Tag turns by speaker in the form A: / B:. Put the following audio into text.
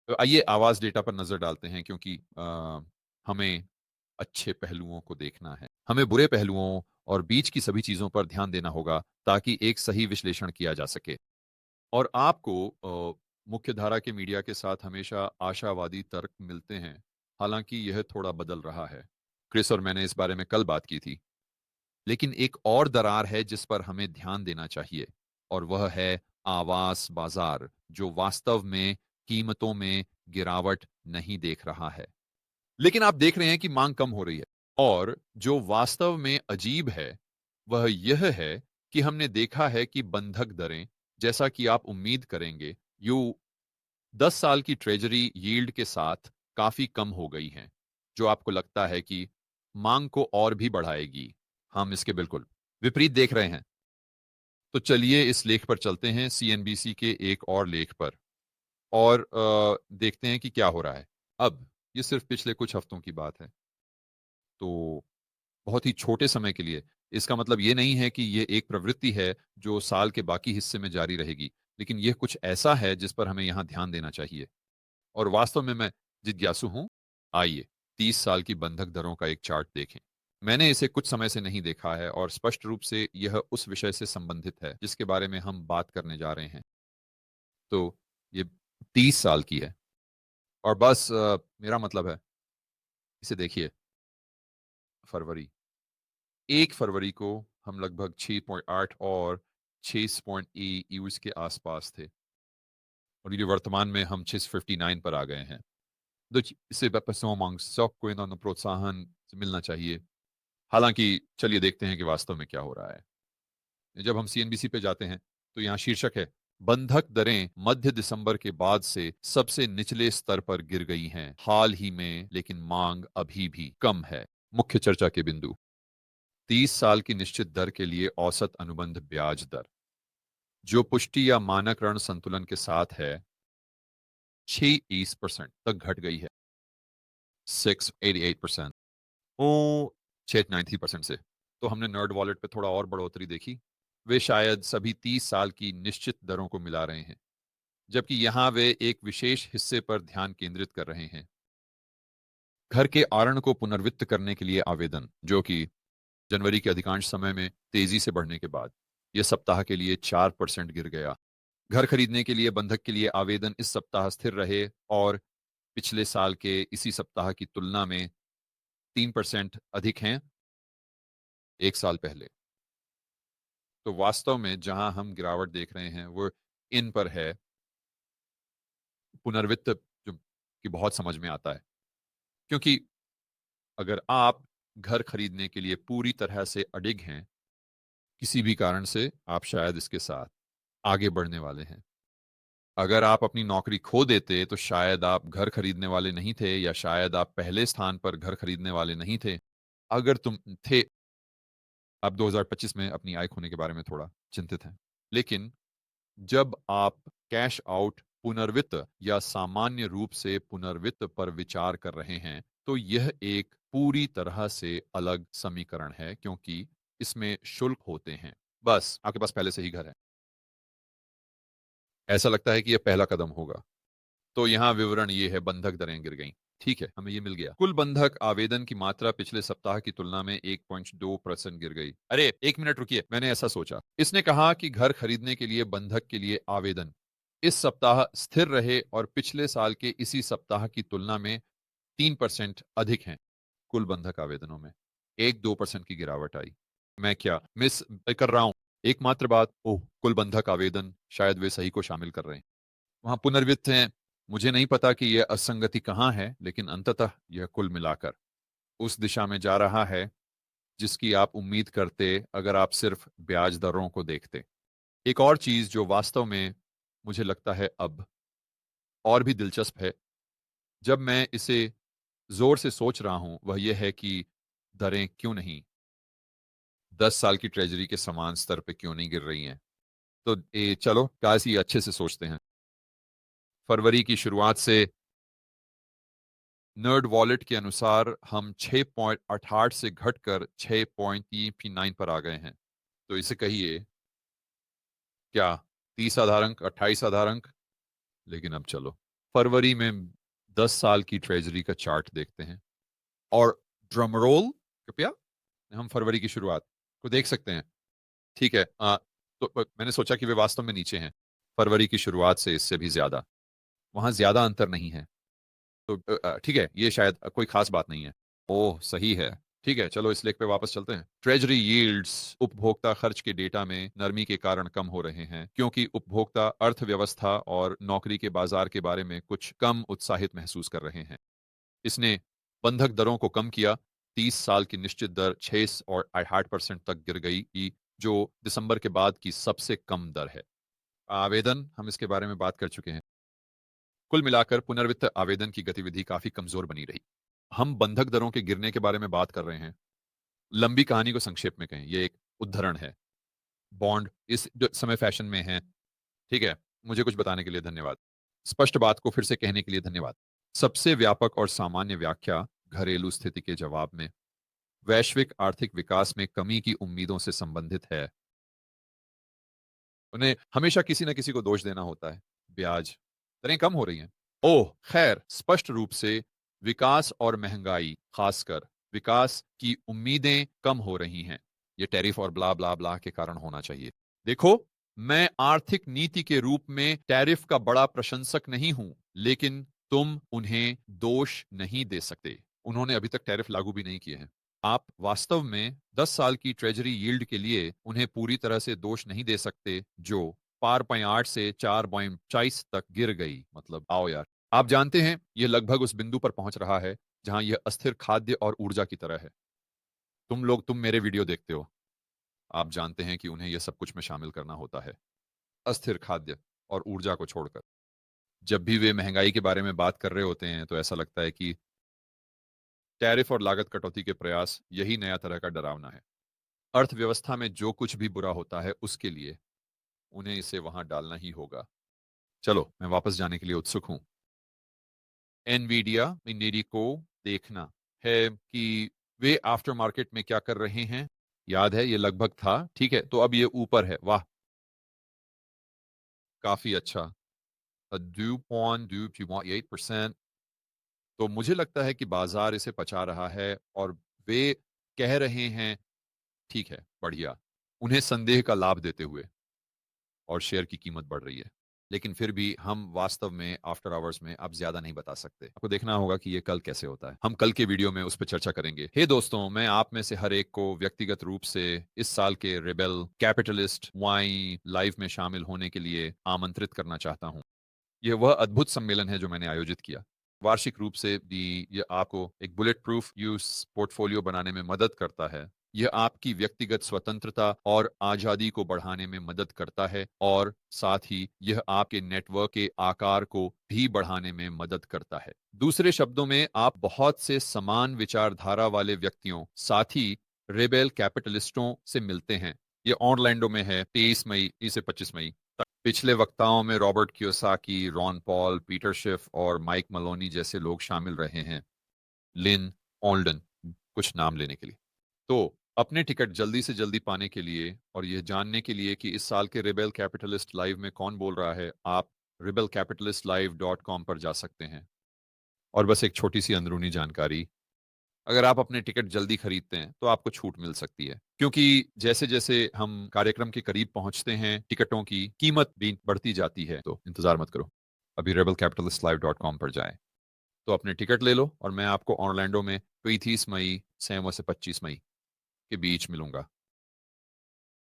A: तो आइए आवाज़ डेटा पर नज़र डालते हैं क्योंकि हमें अच्छे पहलुओं को देखना है। हमें बुरे पहलुओं और बीच की सभी चीज़ों पर ध्यान देना होगा ताकि एक सही विश्लेषण किया जा सके। और आपको मुख्यधारा के मीडिया के साथ हमेशा आशावादी तर्क मिलते हैं, हालाँकि यह थोड़ा बदल रहा है। क्रिस और मैंने इस बारे में कल बात की थी। लेकिन एक और दरार है जिस पर हमें ध्यान देना चाहिए और वह है आवास बाजार, जो वास्तव में कीमतों में गिरावट नहीं देख रहा है। लेकिन आप देख रहे हैं कि मांग कम हो रही है और जो वास्तव में अजीब है, वह यह है कि हमने देखा है कि बंधक दरें, जैसा कि आप उम्मीद करेंगे, यू 10 साल की ट्रेजरी यील्ड के साथ काफी कम हो गई हैं, जो आपको लगता है कि मांग को और भी बढ़ाएगी। हम इसके बिल्कुल विपरीत देख रहे हैं। तो चलिए इस लेख पर चलते हैं, सीएनबीसी के एक और लेख पर, और देखते हैं कि क्या हो रहा है। अब ये सिर्फ पिछले कुछ हफ्तों की बात है, तो बहुत ही छोटे समय के लिए। इसका मतलब ये नहीं है कि ये एक प्रवृत्ति है जो साल के बाकी हिस्से में जारी रहेगी, लेकिन यह कुछ ऐसा है जिस पर हमें यहाँ ध्यान देना चाहिए। और वास्तव में मैं जिज्ञासु हूं। आइए 30 साल की बंधक दरों का एक चार्ट देखें। मैंने इसे कुछ समय से नहीं देखा है और स्पष्ट रूप से यह उस विषय से संबंधित है जिसके बारे में हम बात करने जा रहे हैं। तो ये 30 साल की है और बस मेरा मतलब है, इसे देखिए। फरवरी 1 फरवरी को हम लगभग 6.8 और 6.E यूज के आसपास थे और ये वर्तमान में हम 659 पर आ गए हैं। देखिए, इससे वापस सबको इन्होंने प्रोत्साहन मिलना चाहिए। हालांकि चलिए देखते हैं कि वास्तव में क्या हो रहा है। जब हम सीएनबीसी पे जाते हैं तो यहाँ शीर्षक है, बंधक दरें मध्य दिसंबर के बाद से सबसे निचले स्तर पर गिर गई हैं हाल ही में, लेकिन मांग अभी भी कम है। मुख्य चर्चा के बिंदु, 30 साल की निश्चित दर के लिए औसत अनुबंध ब्याज दर, जो पुष्टि या मानक ऋण संतुलन के साथ है, 6% तक घट गई है। 688%, वो 693% से। तो हमने नर्ड वॉलेट पे थोड़ा और बढ़ोतरी देखी। वे शायद सभी 30 साल की निश्चित दरों को मिला रहे हैं, जबकि यहां वे एक विशेष हिस्से पर ध्यान केंद्रित कर रहे हैं, घर के आवरण को पुनर्वित्त करने के लिए आवेदन, जो कि जनवरी के अधिकांश समय में तेजी से बढ़ने के बाद यह सप्ताह के लिए 4% गिर गया। घर खरीदने के लिए बंधक के लिए आवेदन इस सप्ताह स्थिर रहे और पिछले साल के इसी सप्ताह की तुलना में 3% अधिक हैं एक साल पहले। तो वास्तव में जहां हम गिरावट देख रहे हैं वो इन पर है, पुनर्वित्त जो कि बहुत समझ में आता है, क्योंकि अगर आप घर खरीदने के लिए पूरी तरह से अडिग हैं, किसी भी कारण से आप शायद इसके साथ आगे बढ़ने वाले हैं। अगर आप अपनी नौकरी खो देते तो शायद आप घर खरीदने वाले नहीं थे, या शायद आप पहले स्थान पर घर खरीदने वाले नहीं थे। अगर तुम थे, आप 2025 में अपनी आय खोने के बारे में थोड़ा चिंतित हैं। लेकिन जब आप कैश आउट पुनर्वित्त या सामान्य रूप से पुनर्वित्त पर विचार कर रहे हैं, तो यह एक पूरी तरह से अलग समीकरण है, क्योंकि इसमें शुल्क होते हैं। बस आपके पास पहले से ही घर है। ऐसा लगता है कि यह पहला कदम होगा। तो यहाँ विवरण ये है, बंधक दरें गिर गईं। ठीक है, हमें ये मिल गया। कुल बंधक आवेदन की मात्रा पिछले सप्ताह की तुलना में 1.2% गिर गई। अरे 1 मिनट रुकिए, मैंने ऐसा सोचा। इसने कहा कि घर खरीदने के लिए बंधक के लिए आवेदन इस सप्ताह स्थिर रहे और पिछले साल के इसी सप्ताह की तुलना में 3% अधिक हैं। कुल बंधक आवेदनों में 1-2% की गिरावट आई। मैं क्या मिस कर रहा हूं? एकमात्र बात, ओह, कुल बंधक आवेदन, शायद वे सही को शामिल कर रहे हैं। वहां पुनर्वित्त हैं। मुझे नहीं पता कि यह असंगति कहां है, लेकिन अंततः यह कुल मिलाकर उस दिशा में जा रहा है जिसकी आप उम्मीद करते अगर आप सिर्फ ब्याज दरों को देखते। एक और चीज जो वास्तव में मुझे लगता है अब और भी दिलचस्प है, जब मैं इसे जोर से सोच रहा हूं, वह यह है कि दरें क्यों नहीं 10 साल की ट्रेजरी के समान स्तर पे क्यों नहीं गिर रही हैं। तो चलो काश ये अच्छे से सोचते हैं। फरवरी की शुरुआत से नर्ड वॉलेट के अनुसार हम 6.88 से घटकर 6.39 पर आ गए हैं। तो इसे कहिए क्या 30 आधार अंक, 28 आधार अंक। लेकिन अब चलो फरवरी में 10 साल की ट्रेजरी का चार्ट देखते हैं और ड्रम रोल कृपया, हम फरवरी की शुरुआत को देख सकते हैं। ठीक है, तो मैंने सोचा कि वे वास्तव में नीचे हैं फरवरी की शुरुआत से, इससे भी ज्यादा। वहां ज्यादा अंतर नहीं है। तो ठीक है, ये शायद कोई खास बात नहीं है। ओह सही है। ठीक है, चलो इस लेख पे वापस चलते हैं। ट्रेजरी यील्ड्स उपभोक्ता खर्च के डेटा में नरमी के कारण कम हो रहे हैं क्योंकि उपभोक्ता अर्थव्यवस्था और नौकरी के बाजार के बारे में कुछ कम उत्साहित महसूस कर रहे हैं। इसने बंधक दरों को कम किया। 30 साल की निश्चित दर 6.8% तक गिर गई की, जो दिसंबर के बाद की सबसे कम दर है। आवेदन, हम इसके बारे में बात कर चुके हैं। कुल मिलाकर पुनर्वित्त आवेदन की गतिविधि काफी कमजोर बनी रही। हम बंधक दरों के गिरने के बारे में बात कर रहे हैं। लंबी कहानी को संक्षेप में कहें, यह एक उदाहरण है। बॉन्ड इस समय फैशन में है। ठीक है, मुझे कुछ बताने के लिए धन्यवाद। स्पष्ट बात को फिर से कहने के लिए धन्यवाद। सबसे व्यापक और सामान्य व्याख्या घरेलू स्थिति के जवाब में वैश्विक आर्थिक विकास में कमी की उम्मीदों से संबंधित है। उन्हें हमेशा किसी न किसी को दोष देना होता है। ब्याज दरें कम हो रही हैं। ओह खैर, स्पष्ट रूप से विकास और महंगाई, खासकर विकास की उम्मीदें कम हो रही हैं। ये टैरिफ और ब्ला ब्ला ब्ला के कारण होना चाहिए। देखो, मैं आर्थिक नीति के रूप में टैरिफ का बड़ा प्रशंसक नहीं हूं, लेकिन तुम उन्हें दोष नहीं दे सकते। उन्होंने अभी तक टैरिफ लागू भी नहीं किए हैं। आप वास्तव में 10 साल की ट्रेजरी यील्ड के लिए उन्हें पूरी तरह से दोष नहीं दे सकते, जो 4.8 से 4.40 तक गिर गई। मतलब आओ यार, आप जानते हैं यह लगभग उस बिंदु पर पहुंच रहा है जहां यह अस्थिर खाद्य और ऊर्जा की तरह है। तुम मेरे वीडियो देखते हो, आप जानते हैं कि उन्हें यह सब कुछ में शामिल करना होता है, अस्थिर खाद्य और ऊर्जा को छोड़कर। जब भी वे महंगाई के बारे में बात कर रहे होते हैं तो ऐसा लगता है कि टैरिफ और लागत कटौती के प्रयास यही नया तरह का डरावना है। अर्थव्यवस्था में जो कुछ भी बुरा होता है उसके लिए उन्हें इसे वहां डालना ही होगा। चलो, मैं वापस जाने के लिए उत्सुक हूं। एनवीडिया इन्वेडी को देखना है कि वे आफ्टर मार्केट में क्या कर रहे हैं। याद है, ये लगभग था। ठीक है, तो अब ये ऊपर है। वाह, काफी अच्छा। 2.8%। तो मुझे लगता है कि बाजार इसे पचा रहा है और वे कह रहे हैं ठीक है, बढ़िया, उन्हें संदेह का लाभ देते हुए, और शेयर की कीमत बढ़ रही है। लेकिन फिर भी हम वास्तव में आफ्टर आवर्स में अब ज्यादा नहीं बता सकते। आपको देखना होगा कि ये कल कैसे होता है। हम कल के वीडियो में उस पर चर्चा करेंगे। हे दोस्तों, मैं आप में से हर एक को व्यक्तिगत रूप से इस साल के रेबेल कैपिटलिस्ट वाई लाइव में शामिल होने के लिए आमंत्रित करना चाहता हूं। यह वह अद्भुत सम्मेलन है जो मैंने आयोजित किया। वार्षिक रूप से भी यह आपको एक बुलेट प्रूफ यूज पोर्टफोलियो बनाने में मदद करता है। यह आपकी व्यक्तिगत स्वतंत्रता और आजादी को बढ़ाने में मदद करता है और साथ ही यह आपके नेटवर्क के आकार को भी बढ़ाने में मदद करता है। दूसरे शब्दों में, आप बहुत से समान विचारधारा वाले व्यक्तियों, साथी रेबेल कैपिटलिस्टों से मिलते हैं। यह ऑरलैंडो में है, 23 मई से 25 मई। पिछले वक्ताओं में Robert Kiyosaki, Ron Paul, Peter Schiff और माइक मलोनी जैसे लोग शामिल रहे हैं। लिन ओल्डन, कुछ नाम लेने के लिए। तो अपने टिकट जल्दी से जल्दी पाने के लिए और यह जानने के लिए कि इस साल के रिबेल कैपिटलिस्ट लाइव में कौन बोल रहा है, आप rebelcapitalistlive.com पर जा सकते हैं। और बस एक छोटी सी अंदरूनी जानकारी, अगर आप अपने टिकट जल्दी खरीदते हैं तो आपको छूट मिल सकती है, क्योंकि जैसे जैसे हम कार्यक्रम के करीब पहुंचते हैं टिकटों की कीमत भी बढ़ती जाती है। तो इंतजार मत करो, अभी rebelcapitalistlive.com पर जाएं, तो अपने टिकट ले लो और मैं आपको ऑरलैंडो में 23 मई से 25 मई के बीच मिलूंगा।